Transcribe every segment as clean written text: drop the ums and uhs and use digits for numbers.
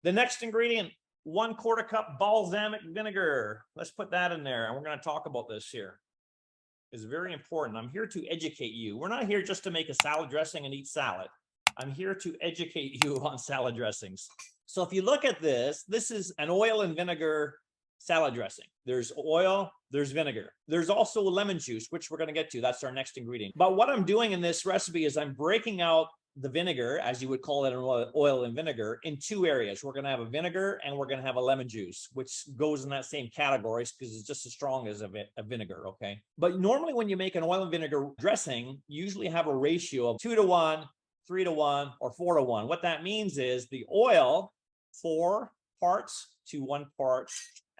The next ingredient, 1/4 cup balsamic vinegar. Let's put that in there. And we're going to talk about this here. It's very important. I'm here to educate you. We're not here just to make a salad dressing and eat salad. I'm here to educate you on salad dressings. So if you look at this, this is an oil and vinegar salad dressing. There's oil, there's vinegar. There's also lemon juice, which we're going to get to. That's our next ingredient. But what I'm doing in this recipe is I'm breaking out the vinegar, as you would call it in oil and vinegar, in two areas. We're going to have a vinegar and we're going to have a lemon juice, which goes in that same category because it's just as strong as a vinegar, okay? But normally when you make an oil and vinegar dressing, you usually have a ratio of 2-to-1, 3-to-1, or 4-to-1. What that means is the oil, 4 parts to 1 part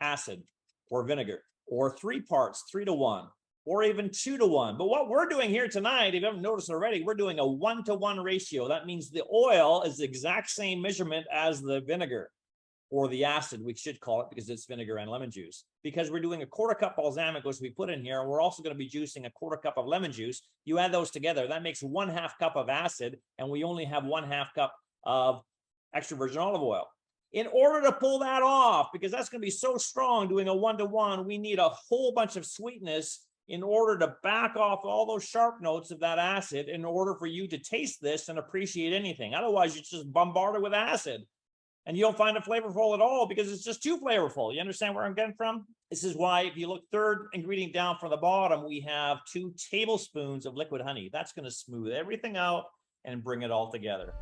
acid or vinegar, or 3 parts, 3-to-1, or even 2-to-1. But what we're doing here tonight, if you haven't noticed already, we're doing a 1-to-1 ratio. That means the oil is the exact same measurement as the vinegar, or the acid, we should call it, because it's vinegar and lemon juice. Because we're doing a 1/4 cup balsamic, which we put in here, and we're also going to be juicing a 1/4 cup of lemon juice. You add those together, that makes 1/2 cup of acid, and we only have 1/2 cup of extra virgin olive oil. In order to pull that off, because that's going to be so strong, doing a 1-to-1, we need a whole bunch of sweetness in order to back off all those sharp notes of that acid in order for you to taste this and appreciate anything. Otherwise, you're just bombarded with acid and you don't find it flavorful at all because it's just too flavorful. You understand where I'm getting from? This is why if you look third ingredient down from the bottom, we have 2 tablespoons of liquid honey. That's going to smooth everything out and bring it all together.